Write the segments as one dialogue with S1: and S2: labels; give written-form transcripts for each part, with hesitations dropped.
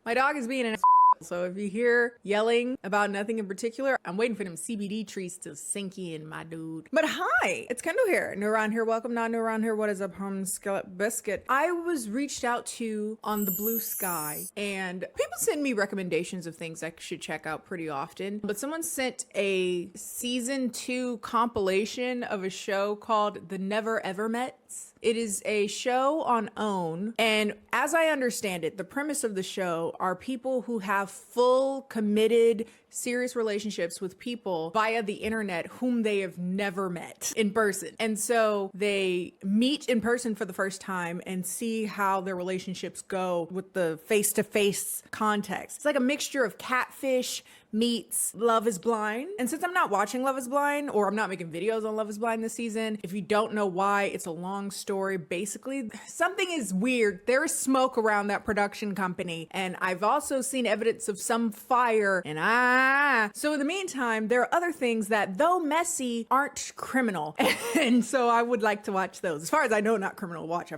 S1: My dog is being an so if you hear yelling about nothing in particular, I'm waiting for them CBD trees to sink in, my dude. But hi, it's Kendall here. New around here, welcome. Not new around here. What is up, home skillet biscuit? I was reached out to on the Bluesky, and people send me recommendations of things I should check out pretty often. But someone sent a season 2 compilation of a show called The Never Ever Mets. It is a show on OWN, and as I understand it, the premise of the show are people who have full, committed, serious relationships with people via the internet whom they have never met in person. And so they meet in person for the first time and see how their relationships go with the face-to-face context. It's like a mixture of Catfish meets Love is Blind. And since I'm not watching Love is Blind, or I'm not making videos on Love is Blind this season, if you don't know why, it's a long story. Basically, something is weird. There is smoke around that production company, and I've also seen evidence of some fire, and so in the meantime, there are other things that, though messy, aren't criminal. And so I would like to watch those. As far as I know, not criminal to watch.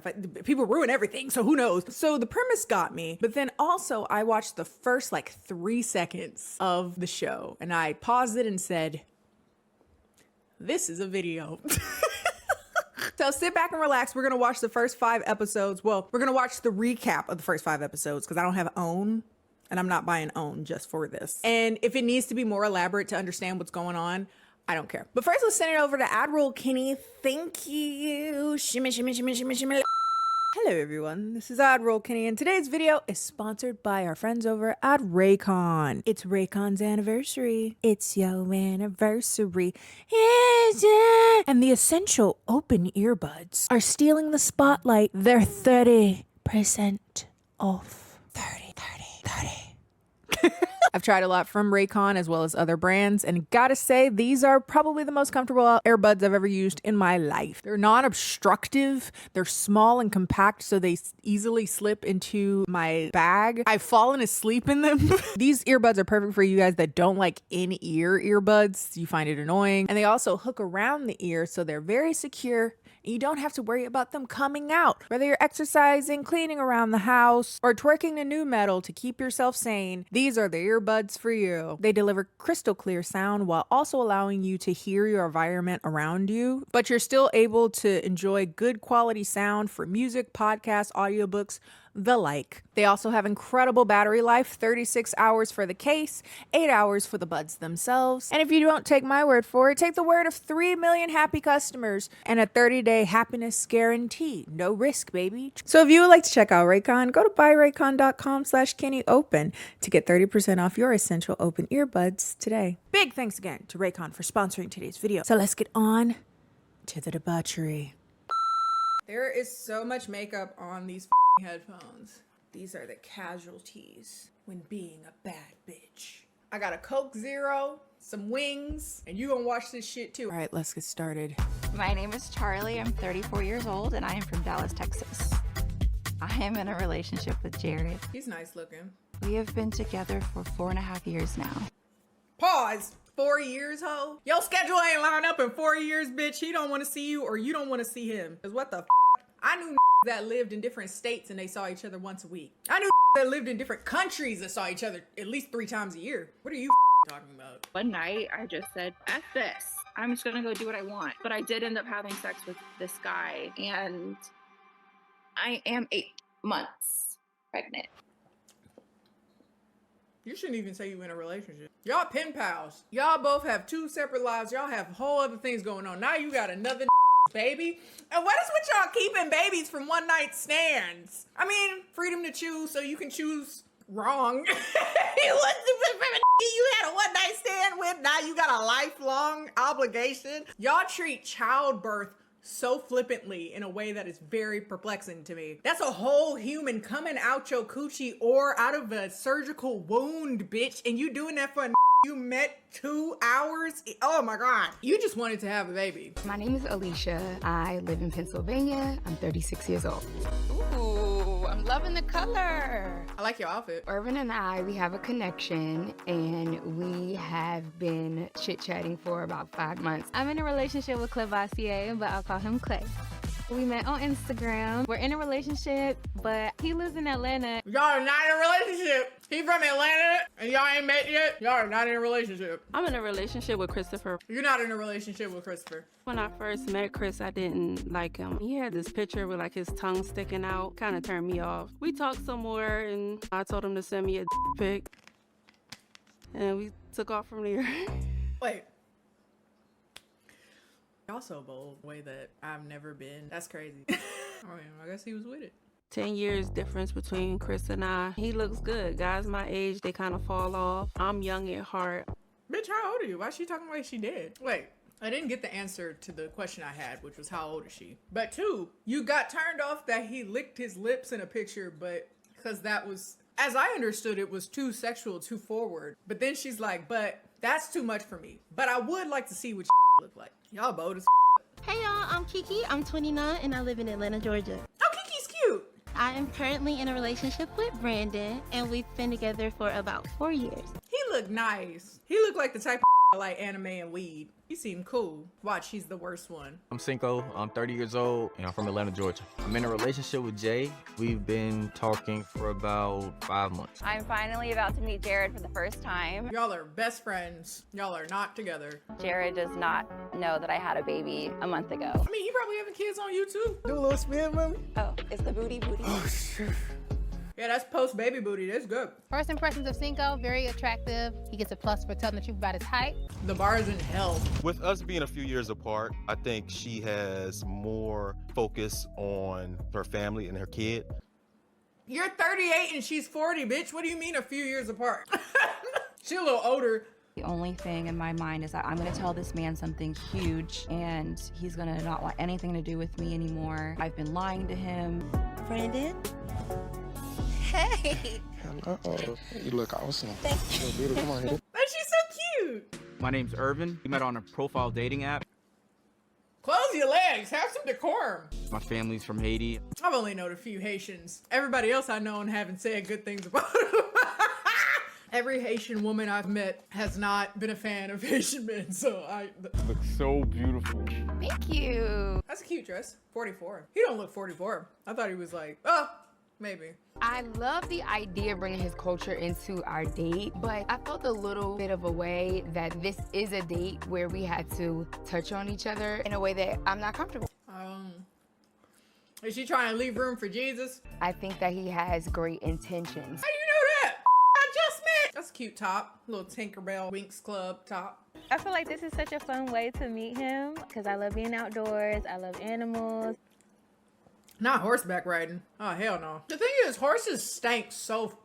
S1: People ruin everything, so who knows? So the premise got me, but then also I watched the first like 3 seconds of the show, and I paused it and said, this is a video. So sit back and relax. We're gonna watch the first 5 episodes. Well, we're gonna watch the recap of the first 5 episodes because I don't have OWN, and I'm not buying OWN just for this. And if it needs to be more elaborate to understand what's going on, I don't care. But first, let's send it over to Admiral Kennie. Thank you. Shimmy, shimmy, shimmy, shimmy, shimmy. Hello everyone, this is Admiral Kennie, and today's video is sponsored by our friends over at Raycon. It's Raycon's anniversary. It's your anniversary. And the essential open earbuds are stealing the spotlight. They're 30% off. 30. I've tried a lot from Raycon as well as other brands, and gotta say, these are probably the most comfortable earbuds I've ever used in my life. They're non-obstructive, they're small and compact, so they easily slip into my bag. I've fallen asleep in them. These earbuds are perfect for you guys that don't like in-ear earbuds. You find it annoying. And they also hook around the ear, so they're very secure. You don't have to worry about them coming out. Whether you're exercising, cleaning around the house, or twerking to new metal to keep yourself sane, these are the earbuds for you. They deliver crystal clear sound while also allowing you to hear your environment around you, but you're still able to enjoy good quality sound for music, podcasts, audiobooks, the like. They also have incredible battery life, 36 hours for the case, 8 hours for the buds themselves. And if you don't take my word for it, take the word of 3 million happy customers and a 30-day happiness guarantee. No risk, baby. So if you would like to check out Raycon, go to buyraycon.com/KennieOpen to get 30% off your essential open earbuds today. Big thanks again to Raycon for sponsoring today's video. So let's get on to the debauchery. There is so much makeup on these headphones. These are the casualties when being a bad bitch. I got a Coke Zero, some wings, and you gonna watch this shit too. All right, let's get started.
S2: My name is Charlie. I'm 34 years old and I am from Dallas, Texas. I am in a relationship with Jared.
S1: He's nice looking.
S2: We have been together for 4.5 years now.
S1: Pause. 4 years, ho? Your schedule ain't lined up in 4 years, bitch. He don't want to see you or you don't want to see him. Cause what the f? I knew that lived in different states and they saw each other once a week. I knew that lived in different countries that saw each other at least 3 times a year. What are you talking about?
S3: One night I just said, F this. I'm just gonna go do what I want. But I did end up having sex with this guy and I am 8 months pregnant.
S1: You shouldn't even say you in a relationship. Y'all pen pals. Y'all both have 2 separate lives. Y'all have whole other things going on. Now you got another baby. And what is with y'all keeping babies from one night stands? I mean, freedom to choose, so you can choose wrong. You had a one night stand with, now you got a lifelong obligation. Y'all treat childbirth so flippantly in a way that is very perplexing to me. That's a whole human coming out your coochie or out of a surgical wound, bitch. And you doing that for a you met 2 hours? Oh my God. You just wanted to have a baby.
S2: My name is Alicia. I live in Pennsylvania. I'm 36 years old. Ooh, I'm loving the color.
S1: I like your outfit.
S2: Irvin and I, we have a connection and we have been chit-chatting for about 5 months. I'm in a relationship with Clay Vassier, but I'll call him Clay.
S4: We met on Instagram. We're in a relationship, but he lives in Atlanta.
S1: Y'all are not in a relationship. He from Atlanta and y'all ain't met yet. Y'all are not in a relationship.
S5: I'm in a relationship with Christopher.
S1: You're not in a relationship with Christopher.
S5: When I first met Chris, I didn't like him. He had this picture with like his tongue sticking out. Kind of turned me off. We talked some more and I told him to send me a pic. And we took off from there.
S1: Wait. Y'all so bold. Way that I've never been. That's crazy. I mean, I guess he was with it.
S5: 10 years difference between Chris and I. He looks good. Guys my age, they kind of fall off. I'm young at heart.
S1: Bitch, how old are you? Why is she talking like she did? Wait, I didn't get the answer to the question I had, which was how old is she? But 2, you got turned off that he licked his lips in a picture, but because that was, as I understood, it was too sexual, too forward. But then she's like, but that's too much for me. But I would like to see what look like. Y'all bold as
S6: Hey y'all, I'm Kiki. I'm 29 and I live in Atlanta, Georgia.
S1: Oh, Kiki's cute.
S6: I am currently in a relationship with Brandon and we've been together for about 4 years.
S1: He looked nice. He looked like the type of I like anime and weed. He seemed cool. Watch, he's the worst one.
S7: I'm Cinco. I'm 30 years old and I'm from Atlanta, Georgia. I'm in a relationship with Jay. We've been talking for about 5 months.
S8: I'm finally about to meet Jared for the first time.
S1: Y'all are best friends. Y'all are not together.
S8: Jared does not know that I had a baby a month ago.
S1: I mean, he probably having kids on YouTube.
S9: Do a little spin, mommy.
S8: Oh, it's the booty.
S9: Oh, shit.
S1: Yeah, that's post-baby booty. That's good.
S4: First impressions of Cinco, very attractive. He gets a plus for telling the truth about his height.
S1: The bar is in hell.
S10: With us being a few years apart, I think she has more focus on her family and her kid.
S1: You're 38 and she's 40, bitch. What do you mean a few years apart? She's a little older.
S11: The only thing in my mind is that I'm gonna tell this man something huge and he's gonna not want anything to do with me anymore. I've been lying to him.
S6: Brandon? Hey!
S9: Hello. You look awesome.
S6: Thank
S9: you. Beautiful. Come on here.
S1: And she's so cute.
S7: My name's Irvin. We met on a profile dating app.
S1: Close your legs. Have some decorum.
S7: My family's from Haiti.
S1: I've only known a few Haitians. Everybody else I know and haven't said good things about them. Every Haitian woman I've met has not been a fan of Haitian men, so
S9: Looks so beautiful.
S4: Thank you.
S1: That's a cute dress. 44. He don't look 44. I thought he was like, oh, maybe.
S2: I love the idea of bringing his culture into our date, but I felt a little bit of a way that this is a date where we had to touch on each other in a way that I'm not comfortable.
S1: Is she trying to leave room for Jesus?
S2: I think that he has great intentions.
S1: How do you know that? I just met. That's a cute top. Little Tinkerbell Winx Club top.
S4: I feel like this is such a fun way to meet him because I love being outdoors. I love animals.
S1: Not horseback riding. Oh, hell no. The thing is, horses stank so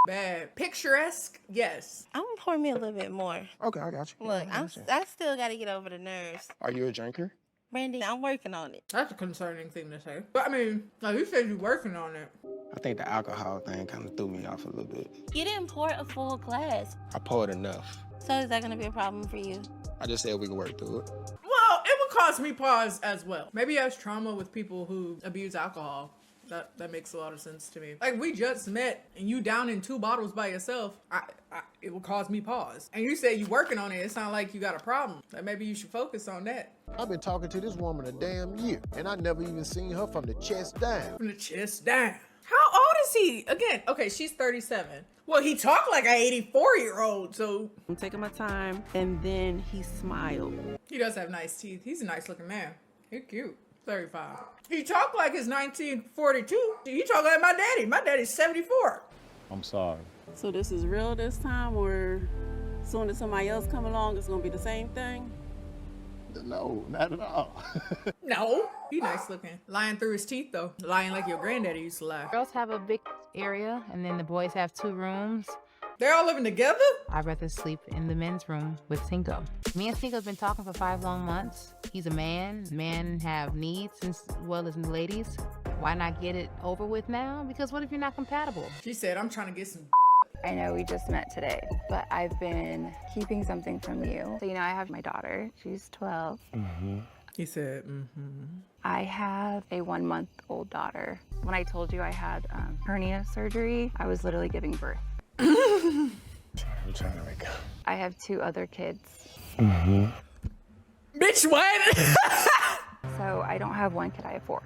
S1: bad. Picturesque? Yes.
S6: I'm gonna pour me a little bit more.
S9: Okay, I got you.
S6: Look, I still gotta get over the nerves.
S9: Are you a drinker?
S6: Brandon, I'm working on it.
S1: That's a concerning thing to say. But I mean, like you said you're working on it.
S9: I think the alcohol thing kind of threw me off a little bit.
S6: You didn't pour a full glass.
S9: I poured enough.
S6: So is that gonna be a problem for you?
S9: I just said we could work through it.
S1: Well, it would cause me pause as well. Maybe he has trauma with people who abuse alcohol. That makes a lot of sense to me. Like, we just met and you down in 2 bottles by yourself. It will cause me pause. And you say you working on it. It sounds like you got a problem. Like, maybe you should focus on that.
S12: I've been talking to this woman a damn year, and I never even seen her from the chest down.
S1: From the chest down. How old is he? Again, okay, she's 37. Well, he talked like an 84-year-old, so.
S5: I'm taking my time. And then he smiled.
S1: He does have nice teeth. He's a nice looking man. He's cute. 35. He talked like his 1942. He talk like my daddy. My daddy's 74.
S13: I'm sorry.
S5: So this is real this time, or as soon as somebody else come along, it's gonna be the same thing?
S12: No, not at all.
S1: No. He nice looking. Lying through his teeth, though. Lying like your granddaddy used to lie.
S4: Girls have a big area, and then the boys have 2 rooms.
S1: They're all living together?
S4: I'd rather sleep in the men's room with Cinco. Me and Cinco's been talking for 5 long months. He's a man. Men have needs as well as the ladies. Why not get it over with now? Because what if you're not compatible?
S1: She said, I'm trying to get some.
S8: I know we just met today, but I've been keeping something from you. So, I have my daughter. She's 12.
S1: He said,
S8: I have a 1-month-old daughter. When I told you I had hernia surgery, I was literally giving birth.
S12: I'm trying to wake up.
S8: I have 2 other kids.
S1: Bitch, what?
S8: So I don't have 1 kid, I have 4.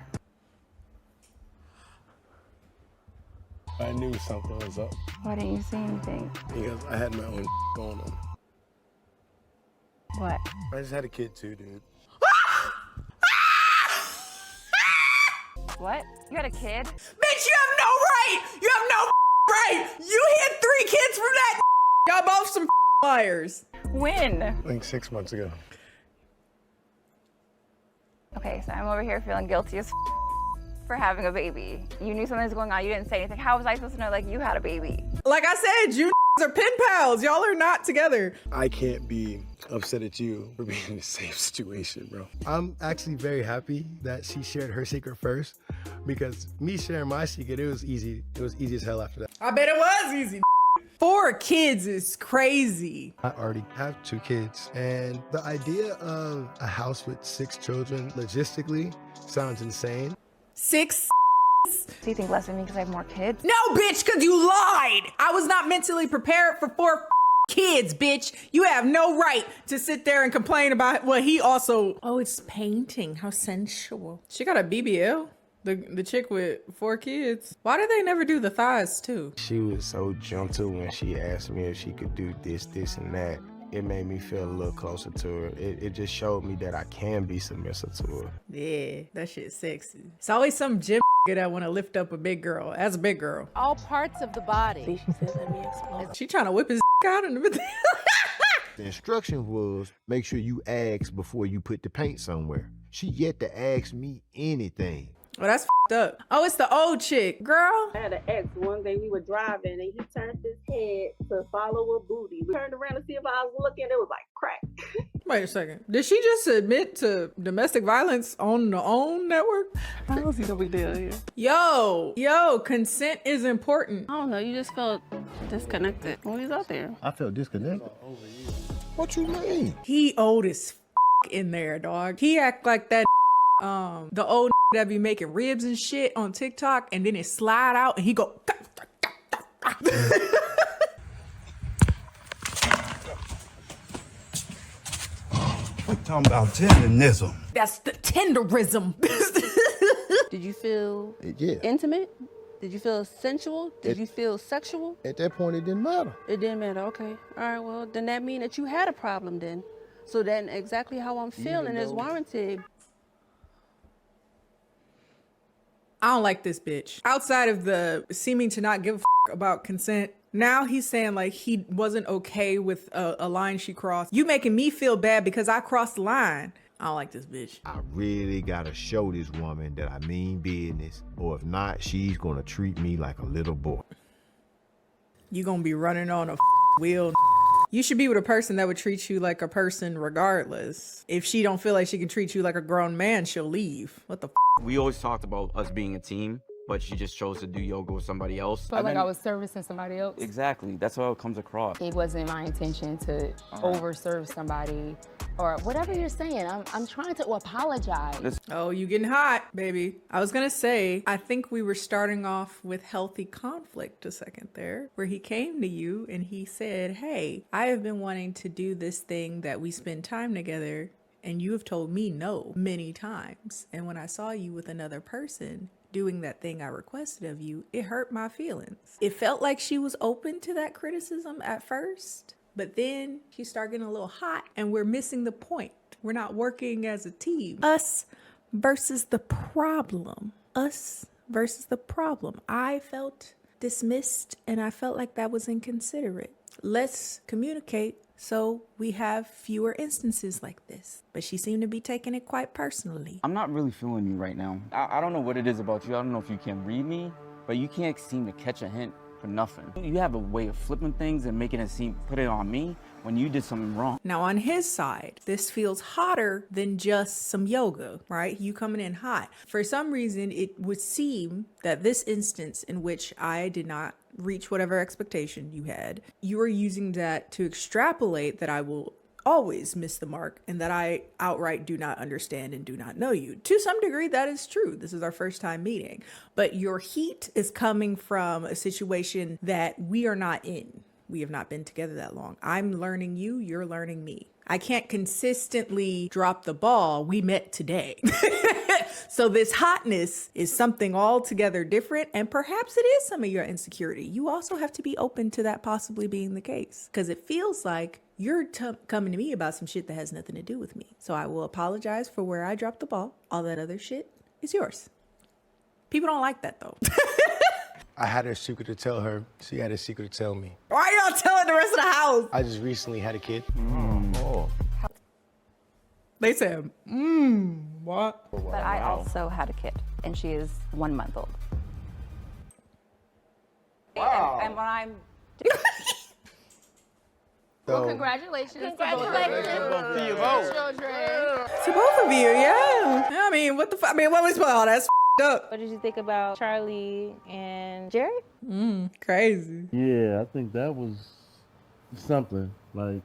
S9: I knew something was up
S8: Why didn't you say anything?
S9: because I had my own going on.
S8: What?
S9: I just had a kid too, dude.
S8: What? You had a kid?
S1: Bitch, you have no right! You have no right! You hit 3 kids from that. Y'all both some liars.
S8: When?
S9: Like 6 months ago.
S8: Okay, so I'm over here feeling guilty as for having a baby. You knew something was going on. You didn't say anything. How was I supposed to know, like, you had a baby?
S1: Like I said, you are pen pals. Y'all are not together.
S9: I can't be upset at you for being in the same situation, bro. I'm actually very happy that she shared her secret first because me sharing my secret, it was easy. It was easy as hell after that.
S1: I bet it was easy. 4 kids is crazy.
S9: I already have 2 kids, and the idea of a house with 6 children logistically sounds insane.
S1: 6.
S8: Do you think less of me because I have more kids?
S1: No, bitch, because you lied. I was not mentally prepared for 4 kids, bitch. You have no right to sit there and complain about what he also. Oh, it's painting. How sensual. She got a BBL. The chick with 4 kids. Why do they never do the thighs too?
S9: She was so gentle when she asked me if she could do this, and that. It made me feel a little closer to her. It just showed me that I can be submissive to her.
S1: Yeah, that shit's sexy. It's always some gym that want to lift up a big girl. As a big girl.
S13: All parts of the body.
S6: She said, let me explore.
S1: She trying to whip his out in the middle.
S12: The instruction was make sure you ask before you put the paint somewhere. She yet to ask me anything.
S1: Well, that's up. Oh, it's the old chick. Girl.
S14: I had an ex one day we were driving and he turned his head to follow a booty. We turned around to see if I was looking. It was like crack.
S1: Wait a second. Did she just admit to domestic violence on the OWN network?
S5: I don't see no big deal here.
S1: Yo, consent is important.
S5: I don't know. You just felt disconnected when he was out there.
S12: I felt disconnected. What you mean?
S1: He old as in there, dog. He act like that the old that be making ribs and shit on TikTok and then it slide out and he go
S15: We're talking about tenderism.
S1: That's the tenderism.
S5: Did you feel
S12: Yeah.
S5: intimate? Did you feel sensual? Did you feel sexual?
S12: At that point, it didn't matter.
S5: It didn't matter. Okay. All right. Well, then that mean that you had a problem then. So then exactly how I'm feeling is warranted.
S1: I don't like this bitch. Outside of the seeming to not give a about consent, now he's saying like he wasn't okay with a line she crossed. You making me feel bad because I crossed the line. I don't like this bitch.
S12: I really gotta show this woman that I mean business, or if not, she's gonna treat me like a little boy.
S1: You gonna be running on a wheel. You should be with a person that would treat you like a person regardless. If she don't feel like she can treat you like a grown man, she'll leave. What the
S16: We always talked about us being a team, but she just chose to do yoga with somebody else.
S2: Felt like I was servicing somebody else.
S16: Exactly. That's how it comes across.
S2: It wasn't my intention to overserve somebody or whatever you're saying. I'm trying to apologize.
S1: Oh, you getting hot, baby. I was gonna say, I think we were starting off with healthy conflict a second there, where he came to you and he said, hey, I have been wanting to do this thing that we spend time together, and you have told me no many times. And when I saw you with another person doing that thing I requested of you, it hurt my feelings. It felt like she was open to that criticism at first, but then she started getting a little hot and we're missing the point. We're not working as a team. Us versus the problem. Us versus the problem. I felt dismissed and I felt like that was inconsiderate. Let's communicate so we have fewer instances like this. But she seemed to be taking it quite personally.
S16: I'm not really feeling you right now. I don't know what it is about you. I don't know if you can read me, but you can't seem to catch a hint for nothing. You have a way of flipping things and making it seem, put it on me when you did something wrong.
S1: Now on his side, this feels hotter than just some yoga, right? You coming in hot. For some reason, it would seem that this instance in which I did not reach whatever expectation you had, you are using that to extrapolate that I will always miss the mark and that I outright do not understand and do not know you. To some degree, that is true. This is our first time meeting, but your heat is coming from a situation that we are not in. We have not been together that long. I'm learning you, you're learning me. I can't consistently drop the ball. We met today. So this hotness is something altogether different, and perhaps it is some of your insecurity. You also have to be open to that possibly being the case, because it feels like you're coming to me about some shit that has nothing to do with me. So I will apologize for where I dropped the ball. All that other shit is yours. People don't like that though.
S9: I had a secret to tell her. She had a secret to tell me.
S1: Why are y'all telling the rest of the house?
S9: I just recently had a kid.
S12: Oh.
S1: They said, what?
S8: But I also had a kid, and she is 1 month old.
S13: Wow.
S8: And when I'm...
S13: Well, congratulations.
S1: Congratulations. To both of you, yeah. I mean, what the fuck? I mean, what was all that's up?
S6: What did you think about Charlie and Jerry?
S1: Crazy.
S17: Yeah, I think that was something like.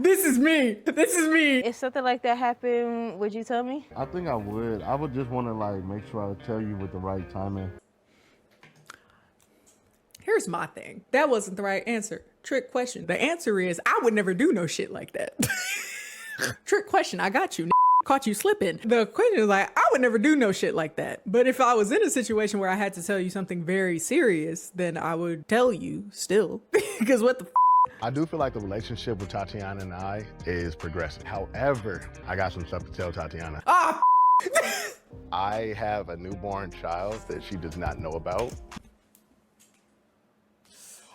S1: This is me. This is me.
S6: If something like that happened, would you tell me?
S17: I think I would. I would just want to like make sure I tell you with the right timing.
S1: Here's my thing. That wasn't the right answer. Trick question. The answer is I would never do no shit like that. Trick question. I got you. Caught you slipping. The question is like, I would never do no shit like that. But if I was in a situation where I had to tell you something very serious, then I would tell you still. Because what the
S18: I do feel like the relationship with Tatiana and I is progressing. However, I got some stuff to tell Tatiana. I have a newborn child that she does not know about.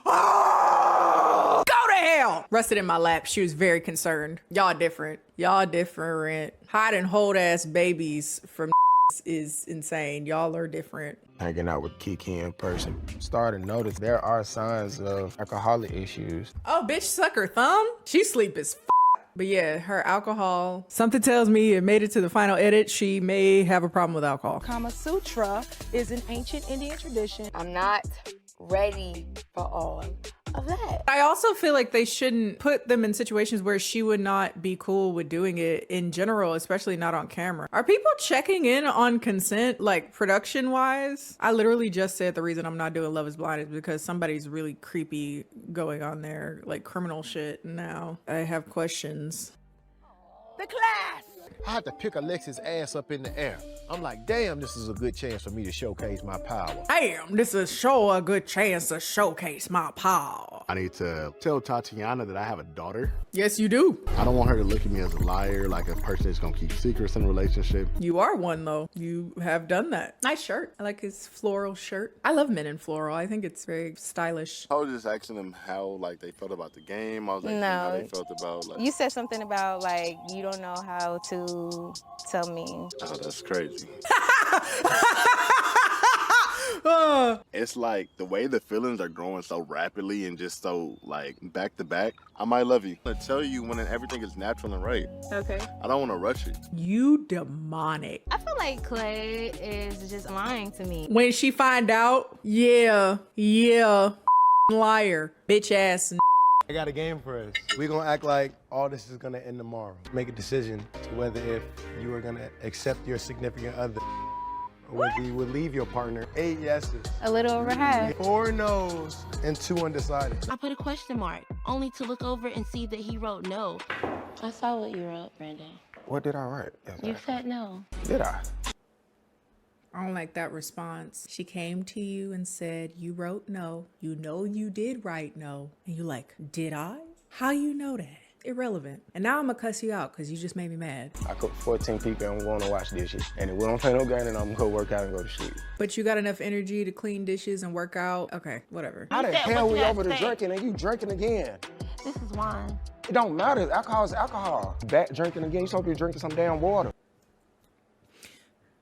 S1: Go to hell! Rested in my lap. She was very concerned. Y'all different. Y'all different. Hide and hold ass babies from is insane. Y'all are different.
S19: Hanging out with Kiki in person. Started to notice there are signs of alcoholic issues.
S1: Oh, bitch, suck her thumb? She sleep as But yeah, her alcohol. Something tells me it made it to the final edit. She may have a problem with alcohol.
S13: Kama Sutra is an ancient Indian tradition.
S2: I'm not ready for all of that.
S1: I also feel like they shouldn't put them in situations where she would not be cool with doing it in general, especially not on camera. Are people checking in on consent, like production wise? I literally just said the reason I'm not doing Love is Blind is because somebody's really creepy going on there, like criminal shit. Now I have questions.
S13: The class!
S12: I had to pick Alexis' ass up in the air. I'm like, damn, this is a good chance for me to showcase my power.
S1: Damn, this is sure a good chance to showcase my power.
S18: I need to tell Tatiana that I have a daughter.
S1: Yes, you do.
S18: I don't want her to look at me as a liar, like a person that's gonna keep secrets in a relationship.
S1: You are one though. You have done that. Nice shirt. I like his floral shirt. I love men in floral. I think it's very stylish.
S18: I was just asking them how like they felt about the game. I was like, how they felt about like.
S6: You said something about like you don't know how to tell me.
S18: Oh, that's crazy. It's like the way the feelings are growing so rapidly and just so like back to back. I might love you. I tell you when everything is natural and right.
S6: Okay.
S18: I don't want to rush it.
S1: You demonic.
S6: I feel like Clay is just lying to me.
S1: When she find out, yeah, liar, bitch ass.
S9: I got a game for us. We're gonna act like all this is gonna end tomorrow. Make a decision to whether if you are gonna accept your significant other or whether you would leave your partner. 8 yeses.
S6: A little over half.
S9: 4 no's and 2 undecided.
S6: I put a question mark, only to look over and see that he wrote no. I saw what you wrote, Brandon.
S19: What did I write?
S6: You said no.
S19: Did I?
S1: I don't like that response. She came to you and said, you wrote no. You know you did write no. And you like, did I? How you know that? Irrelevant. And now I'm gonna cuss you out because you just made me mad.
S19: I cook 14 people and we're going to wash dishes. And if we don't play no game, then I'm gonna go work out and go to sleep.
S1: But you got enough energy to clean dishes and work out? Okay, whatever.
S19: How the hell we over to drinking and you drinking again?
S6: This is wine.
S19: It don't matter. Alcohol is alcohol. Back drinking again, you supposed to be drinking some damn water.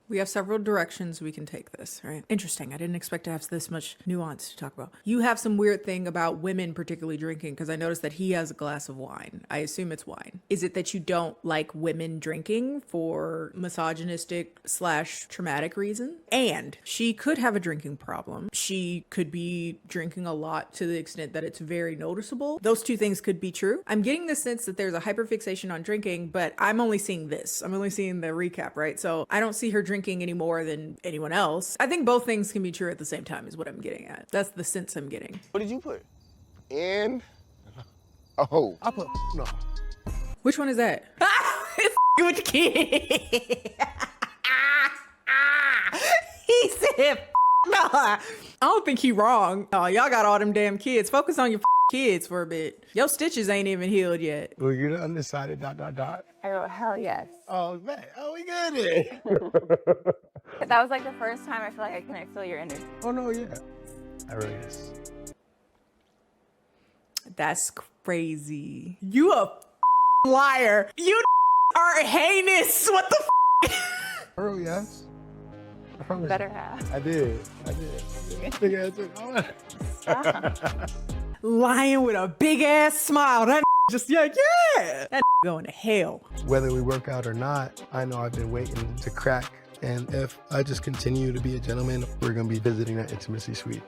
S1: We have several directions we can take this, right? Interesting. I didn't expect to have this much nuance to talk about. You have some weird thing about women particularly drinking because I noticed that he has a glass of wine. I assume it's wine. Is it that you don't like women drinking for misogynistic / traumatic reason? And she could have a drinking problem. She could be drinking a lot to the extent that it's very noticeable. Those two things could be true. I'm getting the sense that there's a hyperfixation on drinking, but I'm only seeing this. I'm only seeing the recap, right? So I don't see her drinking any more than anyone else. I think both things can be true at the same time is what I'm getting at. That's the sense I'm getting.
S19: What did you put? In Oh, I put no.
S1: Which one is that? It's with the kid. He said, no. I don't think he wrong. Oh, y'all got all them damn kids. Focus on your kids for a bit. Your stitches ain't even healed yet.
S9: Well, you're the undecided ...
S8: I wrote, hell yes.
S9: Oh, man. Oh, we got it.
S8: That was like the first time I feel like I can feel your energy.
S9: Oh, no, yeah. I really is.
S1: That's crazy. You a liar. You are heinous. What the
S9: Oh, yes. I promise
S8: Better
S9: you.
S8: have.
S9: I did. Big ass
S1: lying with a big ass smile. That just yeah. That going to hell.
S9: Whether we work out or not, I know I've been waiting to crack. And if I just continue to be a gentleman, we're going to be visiting that intimacy suite.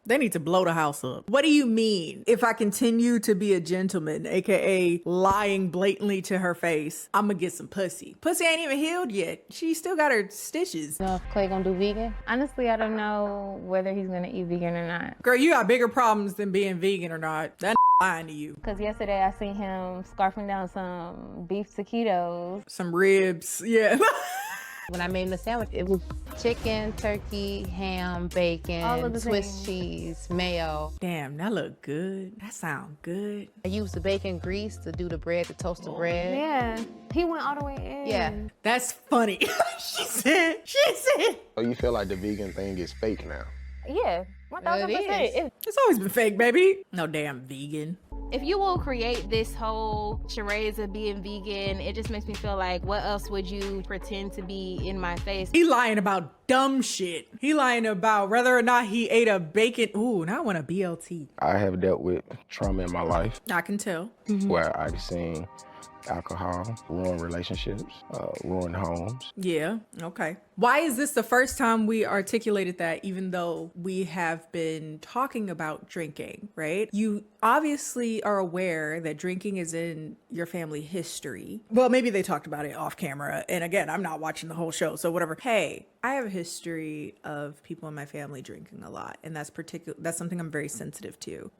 S1: They need to blow the house up. What do you mean? If I continue to be a gentleman, aka lying blatantly to her face, I'm gonna get some pussy. Pussy ain't even healed yet. She still got her stitches.
S4: So if Clay gonna do vegan? Honestly, I don't know whether he's gonna eat vegan or not.
S1: Girl, you got bigger problems than being vegan or not. That lying to you.
S4: Because yesterday I seen him scarfing down some beef taquitos.
S1: Some ribs, yeah.
S4: When I made him the sandwich, it was chicken, turkey, ham, bacon, All of the Swiss things. cheese, mayo.
S1: Damn, that look good. That sound good.
S4: I used the bacon grease to do the bread, to toast the bread.
S20: Yeah, he went all the way in.
S4: Yeah.
S1: That's funny. She said.
S19: So you feel like the vegan thing is fake now?
S20: Yeah, 1000%.
S1: It's always been fake, baby. No damn vegan.
S20: If you will create this whole charades of being vegan, it just makes me feel like, what else would you pretend to be in my face?
S1: He lying about dumb shit. He lying about whether or not he ate a bacon. Ooh, now I want a BLT.
S19: I have dealt with trauma in my life
S1: I can tell.
S19: where I've seen alcohol ruin relationships, ruin homes.
S1: Yeah, okay. Why is this the first time we articulated that, even though we have been talking about drinking, right? You obviously are aware that drinking is in your family history. Well, maybe they talked about it off camera. And again, I'm not watching the whole show, so whatever. Hey, I have a history of people in my family drinking a lot. And that's something I'm very sensitive to.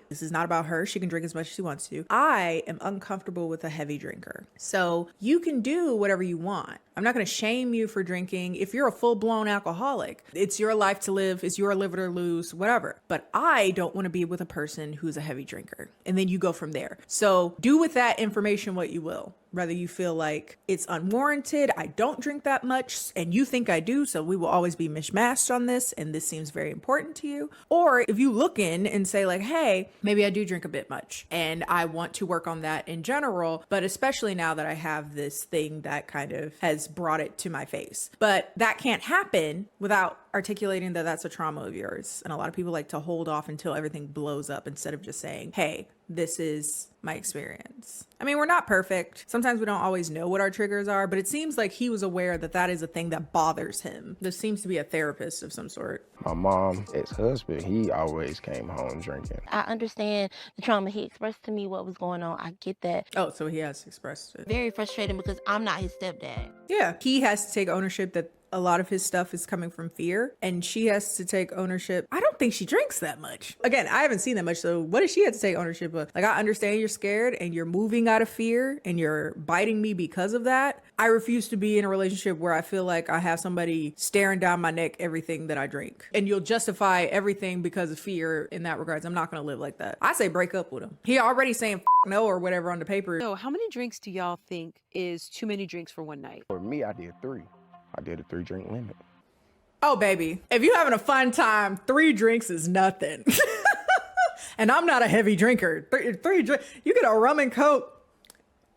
S1: This is not about her. She can drink as much as she wants to. I am uncomfortable with a heavy drinker. So you can do whatever you want. I'm not going to shame you for drinking. If you're a full-blown alcoholic, it's your life to live. It's your live it or lose, whatever. But I don't want to be with a person who's a heavy drinker. And then you go from there. So do with that information what you will. Whether you feel like it's unwarranted, I don't drink that much, and you think I do, so we will always be mishmashed on this, and this seems very important to you. Or if you look in and say like, hey, maybe I do drink a bit much, and I want to work on that in general, but especially now that I have this thing that kind of has brought it to my face. But that can't happen without articulating that that's a trauma of yours. And a lot of people like to hold off until everything blows up instead of just saying, hey, this is my experience. I mean, we're not perfect. Sometimes we don't always know what our triggers are, but it seems like he was aware that that is a thing that bothers him. There seems to be a therapist of some sort.
S19: My mom, ex-husband, he always came home drinking.
S6: I understand the trauma. He expressed to me what was going on. I get that.
S1: Oh, so he has expressed it.
S6: Very frustrating because I'm not his stepdad.
S1: Yeah, he has to take ownership that a lot of his stuff is coming from fear, and she has to take ownership. I don't think she drinks that much. Again, I haven't seen that much, so what does she have to take ownership of? Like, I understand you're scared and you're moving out of fear and you're biting me because of that. I refuse to be in a relationship where I feel like I have somebody staring down my neck everything that I drink, and you'll justify everything because of fear in that regards. I'm not gonna live like that. I say break up with him. He already saying no or whatever on the paper.
S21: So how many drinks do y'all think is too many drinks for one night?
S19: For me, I did 3. I did a 3-drink limit.
S1: Oh, baby, if you're having a fun time, 3 drinks is nothing. And I'm not a heavy drinker. 3 drinks, you get a rum and coke.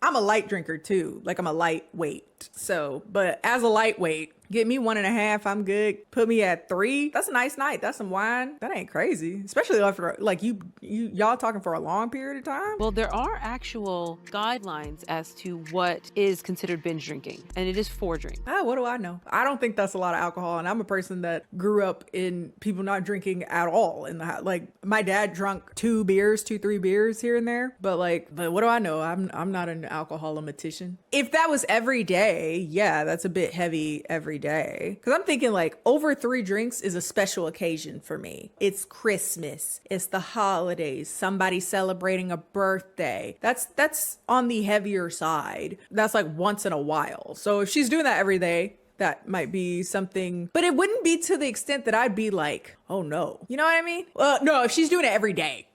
S1: I'm a light drinker too. Like, I'm a lightweight. So, but as a lightweight, get me 1.5, I'm good. Put me at 3. That's a nice night. That's some wine. That ain't crazy. Especially after, like, y'all talking for a long period of time.
S21: Well, there are actual guidelines as to what is considered binge drinking, and it is 4 drinks.
S1: Ah, what do I know? I don't think that's a lot of alcohol, and I'm a person that grew up in people not drinking at all in the house. Like, my dad drunk 2, 3 beers here and there, but what do I know? I'm not an alcoholimatician. If that was every day, yeah, that's a bit heavy every every day. Because I'm thinking like over 3 drinks is a special occasion for me. It's Christmas. It's the holidays. Somebody celebrating a birthday. That's on the heavier side. That's like once in a while. So if she's doing that every day, that might be something, but it wouldn't be to the extent that I'd be like, oh no. You know what I mean? No, if she's doing it every day,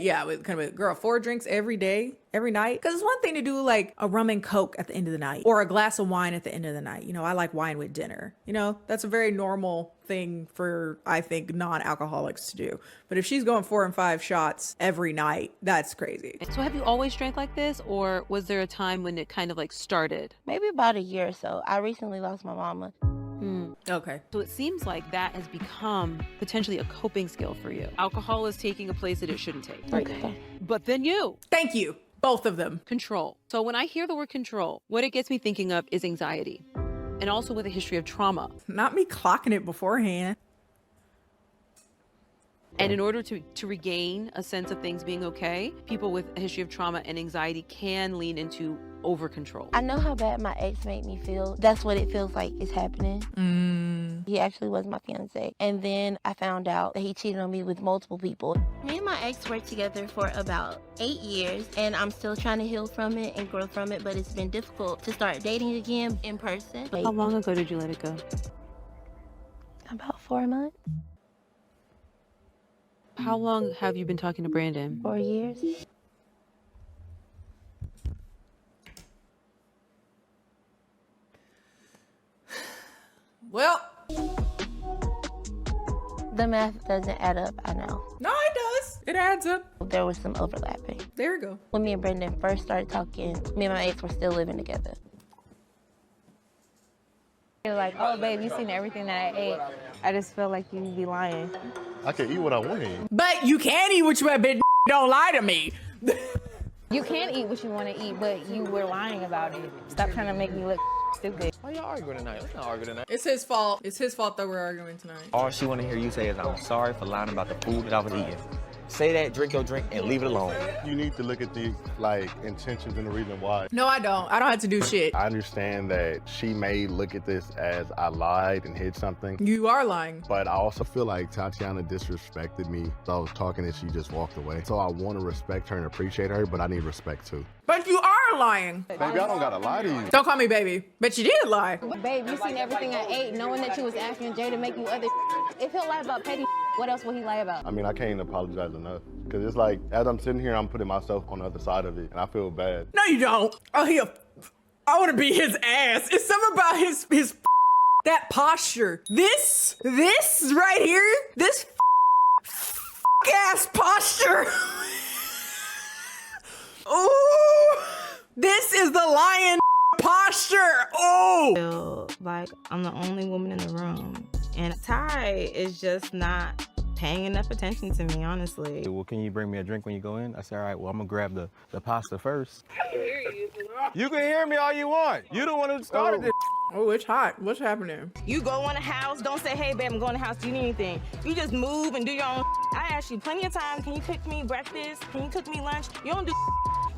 S1: yeah, with kind of a girl, 4 drinks every day, every night. Cause it's one thing to do like a rum and Coke at the end of the night or a glass of wine at the end of the night. You know, I like wine with dinner. You know, that's a very normal thing for, I think, non-alcoholics to do. But if she's going 4 and 5 shots every night, that's crazy.
S21: So have you always drank like this, or was there a time when it kind of like started?
S6: Maybe about a year or so. I recently lost my mama.
S1: Okay.
S21: So it seems like that has become potentially a coping skill for you. Alcohol is taking a place that it shouldn't take.
S6: Okay.
S21: But then you.
S1: Thank you. Both of them.
S21: Control. So when I hear the word control, what it gets me thinking of is anxiety. And also with a history of trauma.
S1: Not me clocking it beforehand.
S21: And in order to regain a sense of things being okay, people with a history of trauma and anxiety can lean into over control.
S6: I know how bad my ex made me feel. That's what it feels like is happening. He actually was my fiance. And then I found out that he cheated on me with multiple people. Me and my ex worked together for about 8 years, and I'm still trying to heal from it and grow from it, but it's been difficult to start dating again in person.
S21: How long ago did you let it go?
S6: About 4 months.
S21: How long have you been talking to Brandon?
S6: 4 years.
S1: Well,
S6: the math doesn't add up, I know.
S1: No, it does. It adds up.
S6: There was some overlapping.
S1: There we go.
S6: When me and Brendan first started talking, me and my ex were still living together.
S3: You're like, oh, babe, you seen everything that I ate. I just feel like you be lying.
S18: I can eat what I want to eat.
S1: But you can eat what you want, bitch. Don't lie to me.
S3: You can eat what you want to eat, but you were lying about it. Stop trying to make me look stupid.
S7: Why y'all arguing tonight? Let's not argue tonight.
S1: It's his fault. It's his fault that we're arguing tonight.
S7: All she want to hear you say is, I'm sorry for lying about the food that I was eating. Say that, drink your drink, and leave it alone.
S18: You need to look at the intentions and the reason why.
S1: No, I don't. I don't have to do shit.
S18: I understand that she may look at this as I lied and hid something.
S1: You are lying.
S18: But I also feel like Tatiana disrespected me. So I was talking and she just walked away. So I want to respect her and appreciate her, but I need respect too.
S1: But you are lying.
S18: Baby, I don't gotta lie to you.
S1: Don't call me baby. But you did lie.
S3: Babe, you seen everything I ate, knowing that you was asking Jay to make you other. If he'll lie about petty, what else will he lie about?
S18: I mean, I can't apologize enough. Because it's like, as I'm sitting here, I'm putting myself on the other side of it, and I feel bad.
S1: No, you don't. Oh, I want to be his ass. It's something about his that posture. This right here, this ass posture. Ooh, this is the lion posture. Oh.
S3: Feel like I'm the only woman in the room, and Ty is just not paying enough attention to me, honestly.
S7: Well, can you bring me a drink when you go in? I said, all right, well, I'm gonna grab the pasta first. You can hear me all you want. You the one who started this.
S1: Oh, it's hot. What's happening?
S3: You go in the house, don't say, hey, babe, I'm going to the house, do you need anything? You just move and do your own. I asked you plenty of times, can you cook me breakfast? Can you cook me lunch? You don't do.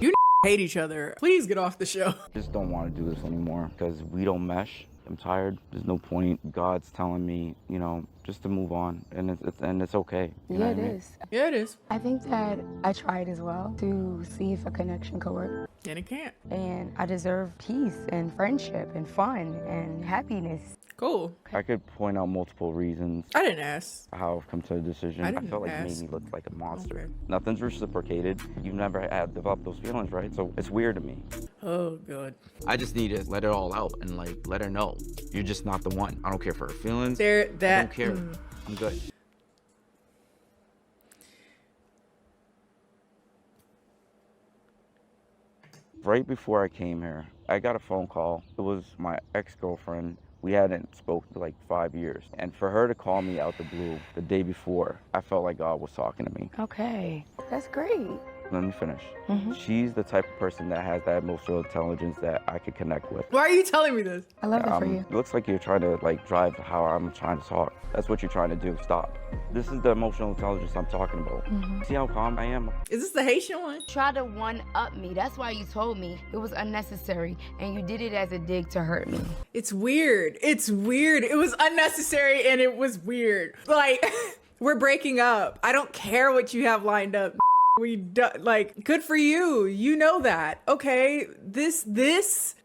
S1: You hate each other. Please get off the show.
S16: Just don't want to do this anymore because we don't mesh. I'm tired. There's no point. God's telling me, you know, just to move on, and it's okay. You know
S2: Yeah,
S16: what I mean?
S2: it is.
S1: Yeah, it is.
S2: I think that I tried as well to see if a connection could work.
S1: And it can't.
S2: And I deserve peace and friendship and fun and happiness.
S1: Cool.
S16: I could point out multiple reasons.
S1: I didn't ask.
S16: How I've come to a decision.
S1: I
S16: I
S1: didn't
S16: felt like it
S1: ask.
S16: made me look like a monster.
S1: Okay.
S16: Nothing's reciprocated. You've never had developed those feelings, right? So it's weird to me.
S1: Oh, God.
S7: I just need to let it all out and like let her know you're just not the one. I don't care for her feelings.
S1: There, that.
S7: I don't care. I'm good.
S16: Right before I came here, I got a phone call. It was my ex-girlfriend. We hadn't spoken for like 5 years. And for her to call me out the blue the day before, I felt like God was talking to me.
S2: Okay, that's great.
S16: Let me finish. She's the type of person that has that emotional intelligence that I could connect with.
S1: Why are you telling me this?
S11: I love it for you.
S16: It looks like you're trying to like drive how I'm trying to talk. That's what you're trying to do. Stop. This is the emotional intelligence I'm talking about. See how calm I am?
S1: Is this the Haitian one?
S2: Try to one-up me. That's why you told me it was unnecessary, and you did it as a dig to hurt me.
S1: It's weird. It's weird. It was unnecessary and it was weird. Like, we're breaking up. I don't care what you have lined up. Like, good for you. You know that. Okay, this,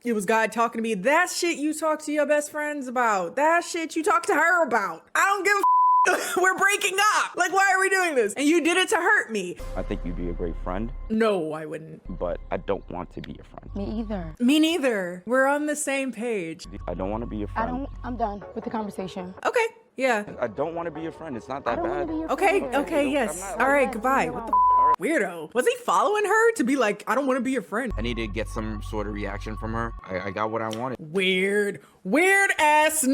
S1: it was God talking to me. That shit you talk to your best friends about. That shit you talk to her about. I don't give a we're breaking up. Like, why are we doing this? And you did it to hurt me.
S16: I think you'd be a great friend.
S1: No, I wouldn't.
S16: But I don't want to be your friend.
S11: Me either.
S1: Me neither. We're on the same page.
S16: I don't want to be your friend.
S2: I'm done with the conversation.
S1: Okay, yeah.
S16: I don't want to be your friend. It's not that bad.
S1: Okay, yes. All right, goodbye. What the weirdo? Was he following her to be like, I don't want to be your friend?
S7: I need to get some sort of reaction from her. I got what I wanted.
S1: Weird ass.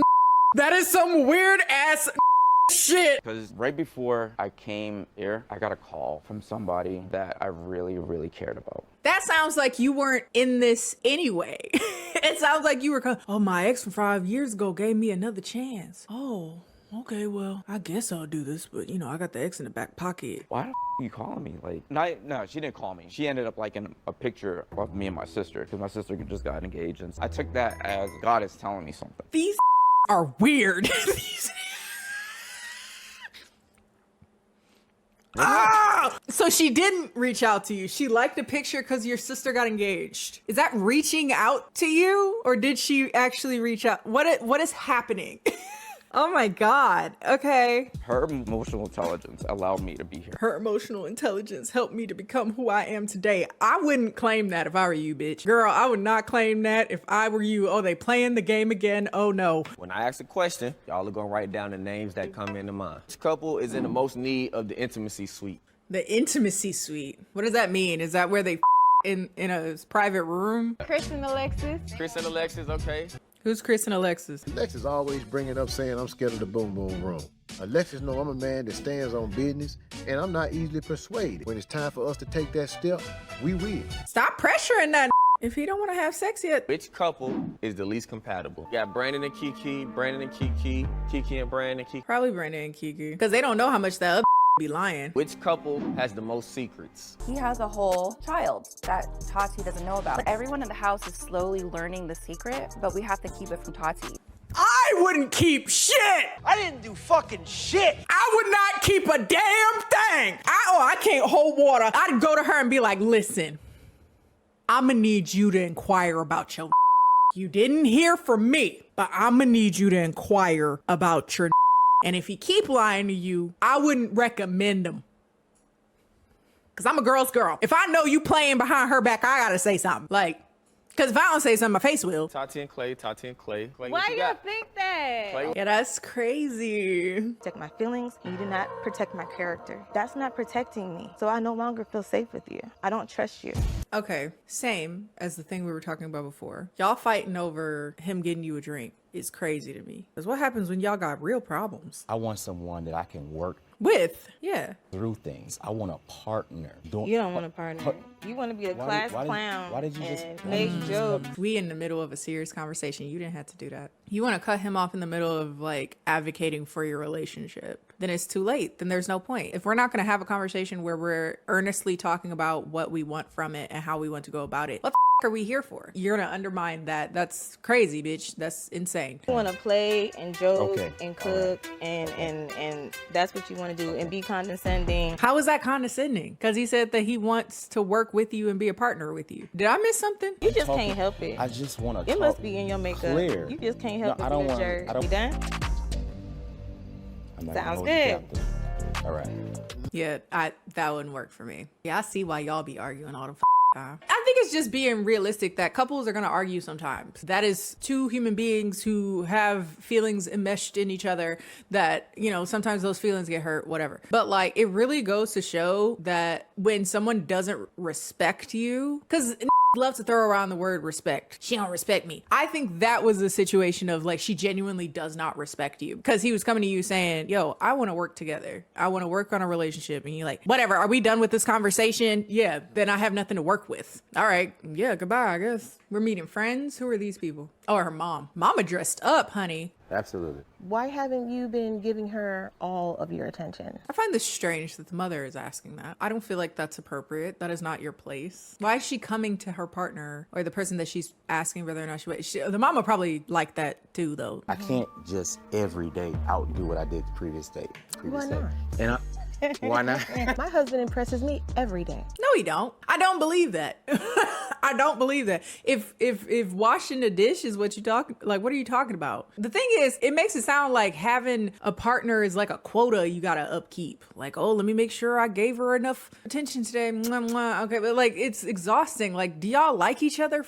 S1: That is some weird ass shit.
S16: Because right before I came here, I got a call from somebody that I really, really cared about.
S1: That sounds like you weren't in this anyway. It sounds like you were, oh, my ex from 5 years ago gave me another chance. Oh, okay, well, I guess I'll do this, but I got the ex in the back pocket.
S16: Why the f are you calling me? Like, no, she didn't call me. She ended up liking a picture of me and my sister, because my sister just got engaged. And I took that as God is telling me something.
S1: These are weird. So she didn't reach out to you. She liked the picture because your sister got engaged. Is that reaching out to you, or did she actually reach out? What is happening? Oh my God. Okay.
S16: Her emotional intelligence allowed me to be here.
S1: Her emotional intelligence helped me to become who I am today. I wouldn't claim that if I were you, bitch. Girl, I would not claim that if I were you. Oh, they playing the game again. Oh no.
S10: When I ask a question, y'all are gonna write down the names that come into mind. This couple is in the most need of the intimacy suite.
S1: The intimacy suite. What does that mean? Is that where they in a private room?
S20: Chris and Alexis.
S10: Chris and Alexis, okay.
S1: Who's Chris and Alexis?
S12: Alexis always bringing up saying I'm scared of the boom boom room. Alexis know I'm a man that stands on business and I'm not easily persuaded. When it's time for us to take that step, we will.
S1: Stop pressuring that if he don't want to have sex yet.
S10: Which couple is the least compatible? You got Brandon and Kiki, Kiki and Brandon, Kiki.
S1: Probably Brandon and Kiki. Because they don't know how much that other be lying.
S10: Which couple has the most secrets?
S11: He has a whole child that Tati doesn't know about. Everyone in the house is slowly learning the secret, but we have to keep it from Tati.
S1: I wouldn't keep shit.
S13: I didn't do fucking shit.
S1: I would not keep a damn thing. I can't hold water. I'd go to her and be like, listen, I'm gonna need you to inquire about your. You didn't hear from me, but I'm gonna need you to inquire about your. And if he keep lying to you, I wouldn't recommend him. Cause I'm a girl's girl. If I know you playing behind her back, I gotta say something. Like, cause if I don't say something, my face will.
S10: Tati and Clay. Clay,
S20: why do you think that?
S10: Clay?
S1: Yeah, that's crazy.
S6: Protect my feelings, and you do not protect my character. That's not protecting me. So I no longer feel safe with you. I don't trust you.
S1: Okay, same as the thing we were talking about before. Y'all fighting over him getting you a drink is crazy to me. Because what happens when y'all got real problems?
S22: I want someone that I can work
S1: with. Yeah.
S22: Through things. I want a partner.
S3: You don't want a partner. You want to be a class clown.
S22: Why did you just
S3: make jokes?
S1: We in the middle of a serious conversation. You didn't have to do that. You want to cut him off in the middle of like advocating for your relationship. Then it's too late. Then there's no point. If we're not going to have a conversation where we're earnestly talking about what we want from it and how we want to go about it, what the are we here for? You're gonna undermine that. That's crazy, bitch. That's insane.
S3: You want to play and joke and cook and that's what you want to do and be condescending.
S1: How is that condescending? Because he said that he wants to work with you and be a partner with you. Did I miss something?
S3: You just can't help it.
S22: I just want to.
S3: It must be in your makeup.
S22: Clear.
S3: You just can't help it.
S22: I don't want.
S3: You done? Sounds good.
S22: All right.
S1: Yeah, that wouldn't work for me. Yeah, I see why y'all be arguing all the time. I think it's just being realistic that couples are going to argue sometimes. That is two human beings who have feelings enmeshed in each other that, you know, sometimes those feelings get hurt, whatever. But like, it really goes to show that when someone doesn't respect you, because love to throw around the word respect. She don't respect me. I think that was a situation of like, she genuinely does not respect you, because he was coming to you saying, yo, I want to work together. I want to work on a relationship. And you're like, whatever. Are we done with this conversation? Yeah. Then I have nothing to work with. All right. Yeah. Goodbye. I guess we're meeting friends. Who are these people? Oh, her mom. Mama dressed up, honey.
S22: Absolutely.
S6: Why haven't you been giving her all of your attention?
S1: I find this strange that the mother is asking that. I don't feel like that's appropriate. That is not your place. Why is she coming to her partner or the person that she's asking whether or not the mama probably liked that too, though.
S22: I can't just every day outdo what I did the previous day.
S6: Why not?
S22: And why not?
S6: My husband impresses me every day.
S1: No, he don't. I don't believe that. I don't believe that. If washing a dish is what you what are you talking about? The thing is, it makes it sound like having a partner is like a quota you gotta upkeep. Like, oh, let me make sure I gave her enough attention today. Mwah, mwah. Okay, but like, it's exhausting. Like, do y'all like each other?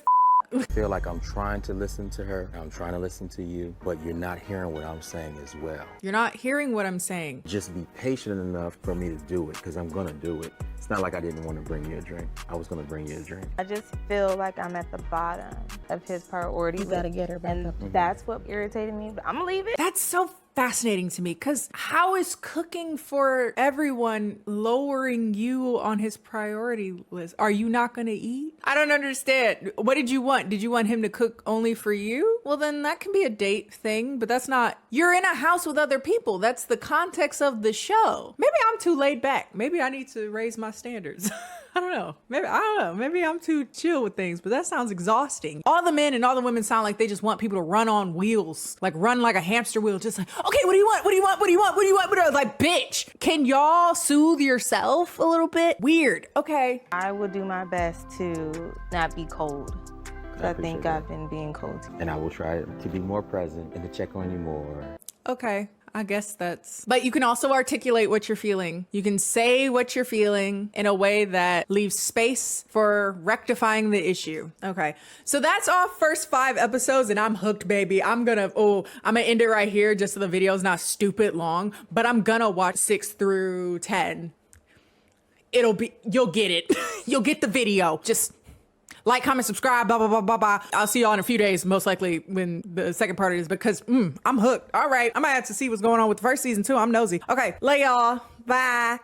S22: I feel like I'm trying to listen to her. I'm trying to listen to you, but you're not hearing what I'm saying as well.
S1: You're not hearing what I'm saying.
S22: Just be patient enough for me to do it, because I'm gonna do it. It's not like I didn't want to bring you a drink. I was gonna bring you a drink.
S11: I just feel like I'm at the bottom of his priority.
S6: You gotta get her back
S11: and
S6: up.
S11: that's what irritated me, but I'm gonna leave it.
S1: That's so fascinating to me, because how is cooking for everyone lowering you on his priority list? Are you not gonna eat? I don't understand. What did you want? Did you want him to cook only for you? Well, then that can be a date thing, but that's not, you're in a house with other people. That's the context of the show. Maybe I'm too laid back. Maybe I need to raise my standards. I don't know. Maybe I'm too chill with things, but that sounds exhausting. All the men and all the women sound like they just want people to run on wheels, like run like a hamster wheel, just like, okay, what do you want? What do you want? What do you want? What do you want? What do you want? Like, bitch, can y'all soothe yourself a little bit? Weird. Okay.
S11: I will do my best to not be cold. I think I've been being cold.
S22: And I will try to be more present and to check on you more.
S1: Okay. I guess but you can also articulate what you're feeling. You can say what you're feeling in a way that leaves space for rectifying the issue. Okay. So that's our first 5 episodes and I'm hooked, baby. I'm gonna end it right here just so the video's not stupid long, but I'm gonna watch 6 through 10. You'll get it. You'll get the video. Just like, comment, subscribe, blah, blah, blah, blah, blah. I'll see y'all in a few days, most likely when the second part is, because I'm hooked. All right. I might have to see what's going on with the first season too. I'm nosy. Okay. Lay y'all. Bye.